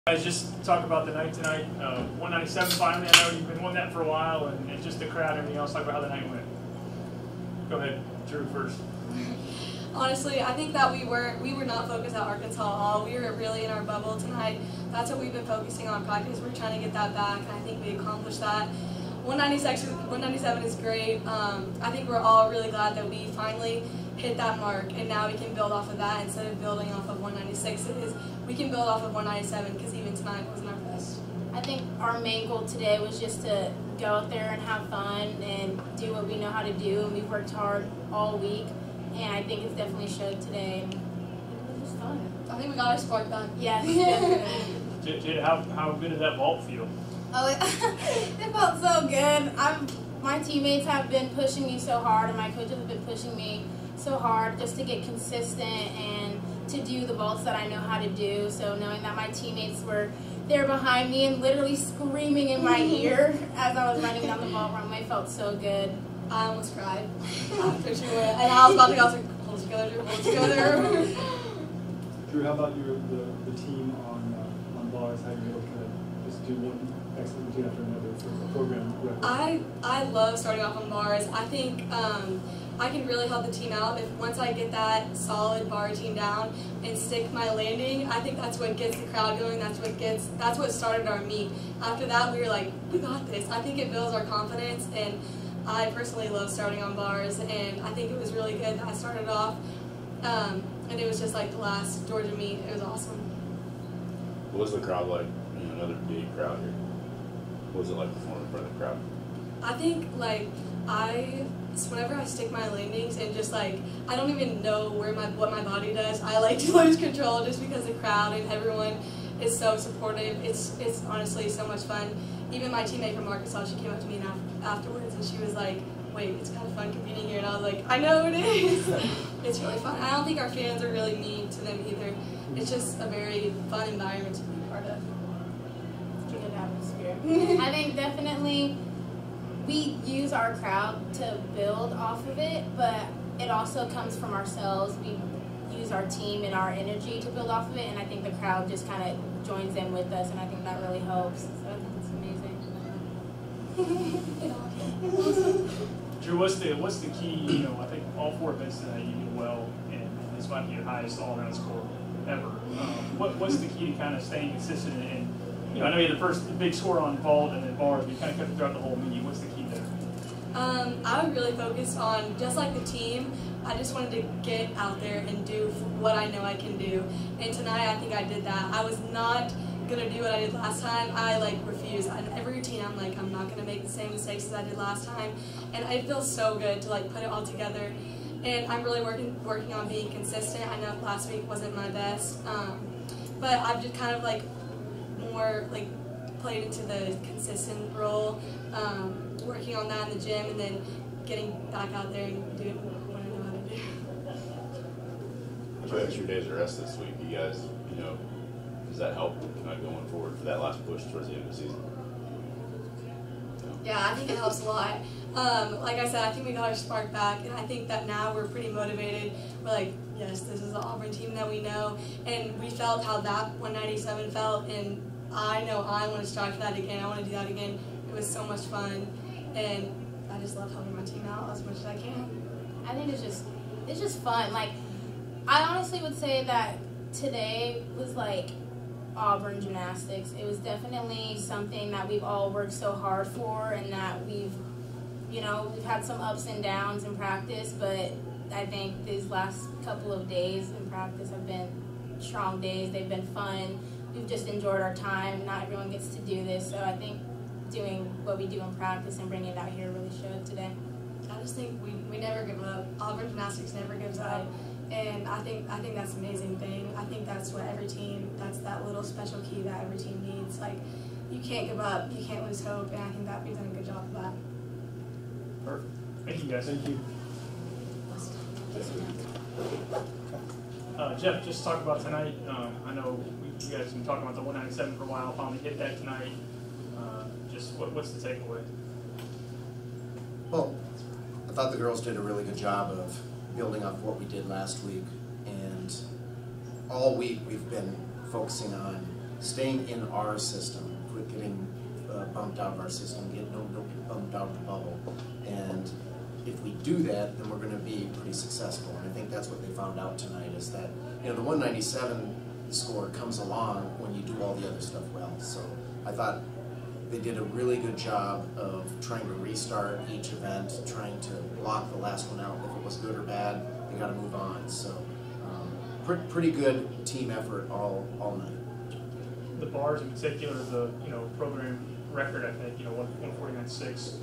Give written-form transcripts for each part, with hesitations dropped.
Guys, just talk about the night tonight. 197 finally. I know you've been wanting that for a while, and just the crowd and everything else. Talk about how the night went. Go ahead, Drew first. Honestly, I think that we were not focused at Arkansas at all. We were really in our bubble tonight. That's what we've been focusing on practice. We're trying to get that back, and I think we accomplished that. 197 is great. I think we're all really glad that we finally hit that mark, and now we can build off of that instead of building off of 196. We can build off of 197 because even tonight wasn't our best. I think our main goal today was just to go out there and have fun and do what we know how to do, and we've worked hard all week, and I think it's definitely showed today. And it was just fun. I think we got our spark back. Yes, definitely. Jada, how good did that vault feel? Oh, it felt so good. My teammates have been pushing me so hard, and my coaches have been pushing me so hard just to get consistent and to do the vaults that I know how to do. So knowing that my teammates were there behind me and literally screaming in my ear as I was running down the vault runway felt so good. I almost cried after she went, and I was about to go. I was like, hold it together, hold it together. Drew, how about the team on bars? How you able to kind of just do one excellent routine after another for a program record? I love starting off on bars. I think I can really help the team out if once I get that solid bar routine down and stick my landing. I think that's what gets the crowd going. That's what started our meet. After that, we were like, we got this. I think it builds our confidence, and I personally love starting on bars, and I think it was really good that I started off. And it was just like the last Georgia meet. It was awesome. What was the crowd like? You know, another big crowd here. What was it like performing in front of the crowd? I think whenever I stick my landings and just like, I don't even know what my body does. I like to lose control just because the crowd and everyone is so supportive. It's honestly so much fun. Even my teammate from Arkansas, she came up to me afterwards and she was like, wait, it's kind of fun competing here. And I was like, I know it is. It's really fun. I don't think our fans are really mean to them either. It's just a very fun environment to be part of. Good atmosphere. I think definitely we use our crowd to build off of it, but it also comes from ourselves. We use our team and our energy to build off of it, and I think the crowd just kind of joins in with us, and I think that really helps. So I think it's amazing. Drew, what's the key? You know, I think all 4 events tonight you did well, and this might be your highest all-around score ever. What's the key to kind of staying consistent? And you know, I know you had the first big score on vault and then bars, but you kind of kept it throughout the whole meet. What's the key there? I would really focus on, just like the team, I just wanted to get out there and do what I know I can do. And tonight I think I did that. I was not going to do what I did last time. I refused. In every routine I'm like, I'm not going to make the same mistakes as I did last time. And it feels so good to put it all together. And I'm really working on being consistent. I know last week wasn't my best, but I've just kind of more played into the consistent role, working on that in the gym, and then getting back out there and doing what I know how to do. Two extra days of rest this week, you guys, you know, does that help going forward for that last push towards the end of the season? Yeah, I think it helps a lot. Like I said, I think we got our spark back, and I think that now we're pretty motivated. We're like, yes, this is the Auburn team that we know, and we felt how that 197 felt, and I know I want to strive for that again. I want to do that again. It was so much fun, and I just love helping my team out as much as I can. I think it's just fun. I honestly would say that today was Auburn Gymnastics. It was definitely something that we've all worked so hard for, and that we've had some ups and downs in practice, but I think these last couple of days in practice have been strong days. They've been fun. We've just enjoyed our time. Not everyone gets to do this, so I think doing what we do in practice and bringing it out here really showed today. I just think we never give up. Auburn Gymnastics never gives up, and I think that's an amazing thing. I think that's what every team, that's that little special key that every team needs. You can't give up, you can't lose hope, and I think that we've done a good job of that. Perfect. Thank you, guys. Thank you. Jeff, just talk about tonight. I know you guys have been talking about the 197 for a while. Finally hit that tonight. Just what's the takeaway? Well, I thought the girls did a really good job of building off what we did last week, and all week we've been focusing on staying in our system, quit getting bumped out of our system, don't get bumped out of the bubble. And if we do that, then we're going to be pretty successful. And I think that's what they found out tonight, is that, you know, the 197 score comes along when you do all the other stuff well. So I thought they did a really good job of trying to restart each event, trying to block the last one out. If it was good or bad, they got to move on. So pretty good team effort all night. The bars in particular, the program record, I think 149.6.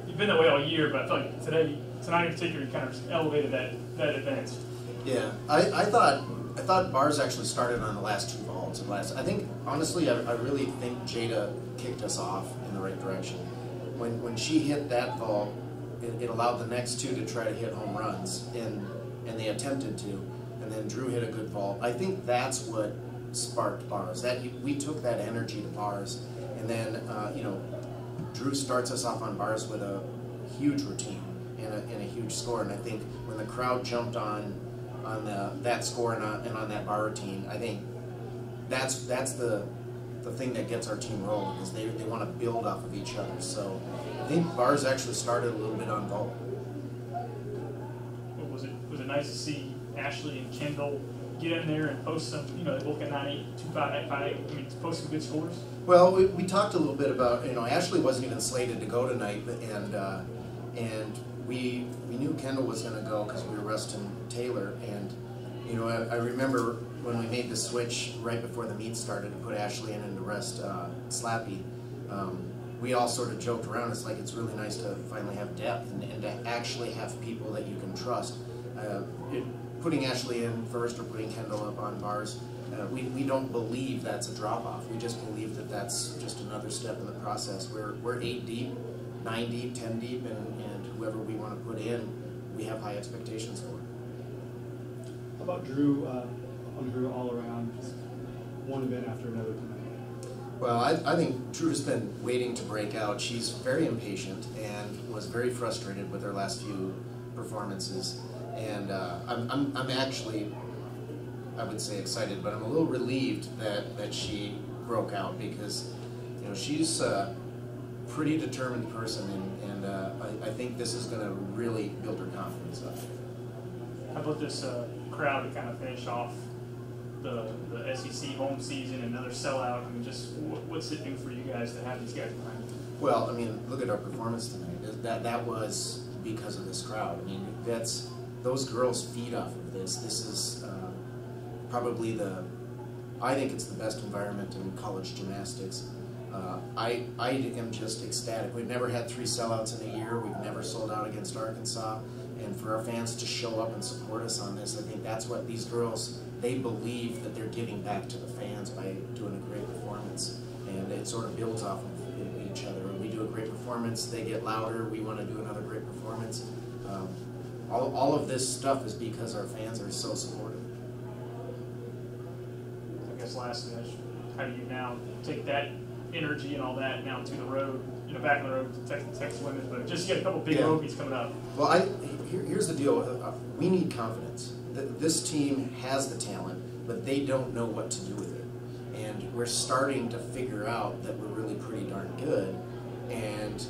You've been that way all year, but I feel like tonight in particular, you kind of elevated that advance. Yeah, I thought bars actually started on the last two vaults. I think honestly, I really think Jada kicked us off in the right direction. When she hit that vault, it allowed the next two to try to hit home runs, and they attempted to, and then Drew hit a good vault. I think that's what sparked bars. We took that energy to bars, and then Drew starts us off on bars with a huge routine and a huge score. And I think when the crowd jumped on that score and on that bar routine, I think that's the thing that gets our team rolling, is they want to build off of each other. So I think bars actually started a little bit on vault. Was it nice to see Ashley and Kendall get in there and post some, they both got 9.8, 2.5, 9.58, I mean, post some good scores? Well, we talked a little bit about, Ashley wasn't even slated to go tonight, and we knew Kendall was going to go because we were resting Taylor, and I remember when we made the switch right before the meet started to put Ashley in and to rest Slappy, we all sort of joked around. It's like, it's really nice to finally have depth and to actually have people that you can trust. Putting Ashley in first or putting Kendall up on bars, we don't believe that's a drop-off. We just believe that that's just another step in the process. We're 8 deep, 9 deep, 10 deep, and whoever we want to put in, we have high expectations for. How about Drew, on her all-around, just one event after another tonight? Well, I think Drew's been waiting to break out. She's very impatient and was very frustrated with her last few performances. And I'm actually, I would say excited, but I'm a little relieved that she broke out, because she's a pretty determined person, and I think this is going to really build her confidence up. How about this crowd to kind of finish off the SEC home season, another sellout? I mean, just what's it do for you guys to have these guys behind you? Well, I mean, look at our performance tonight. That was because of this crowd. I mean, those girls feed off of this. This is probably I think it's the best environment in college gymnastics. I am just ecstatic. We've never had 3 sellouts in a year. We've never sold out against Arkansas. And for our fans to show up and support us on this, I think that's what these girls, they believe that they're giving back to the fans by doing a great performance. And it sort of builds off of each other. When we do a great performance, they get louder. We want to do another great performance. All of this stuff is because our fans are so supportive. I guess lastly, how do you now take that energy and all that now to the road, back on the road to Texas women, but just get a couple big road meets coming up? Well, here's the deal. We need confidence. This team has the talent, but they don't know what to do with it. And we're starting to figure out that we're really pretty darn good. And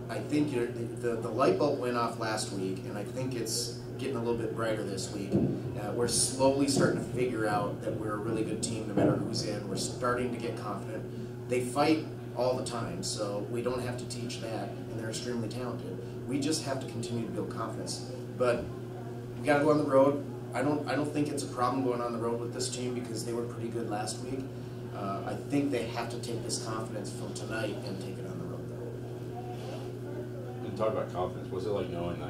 I think the light bulb went off last week, and I think it's getting a little bit brighter this week. We're slowly starting to figure out that we're a really good team no matter who's in. We're starting to get confident. They fight all the time, so we don't have to teach that, and they're extremely talented. We just have to continue to build confidence. But we got to go on the road. I don't think it's a problem going on the road with this team, because they were pretty good last week. I think they have to take this confidence from tonight and take it on the road, though. And talk about confidence. What's it like knowing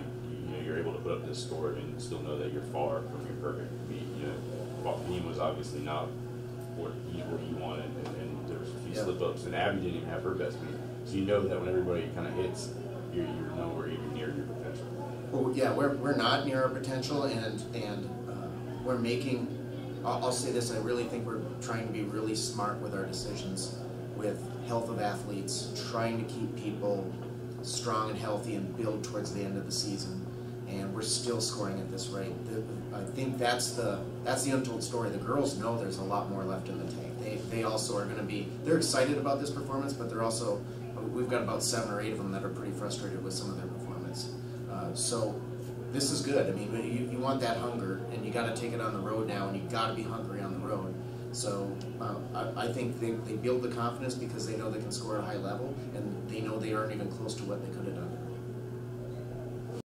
you're able to put up this score and still know that you're far from your perfect meet? Joaquin was obviously not what you wanted, and there was a few slip-ups, and Abby didn't even have her best meet. So you know that when everybody kind of hits, you're nowhere even near your potential. Well, yeah, we're not near our potential, and we're making. I'll say this: I really think we're trying to be really smart with our decisions, with health of athletes, trying to keep people strong and healthy and build towards the end of the season. and we're still scoring at this rate. I think that's the untold story. The girls know there's a lot more left in the tank. They also are going to be, they're excited about this performance, but they're also, we've got about 7 or 8 of them that are pretty frustrated with some of their performance. So this is good. I mean, you want that hunger, and you got to take it on the road now, and you got to be hungry on the road. So I think they build the confidence because they know they can score at a high level, and they know they aren't even close to what they could have done.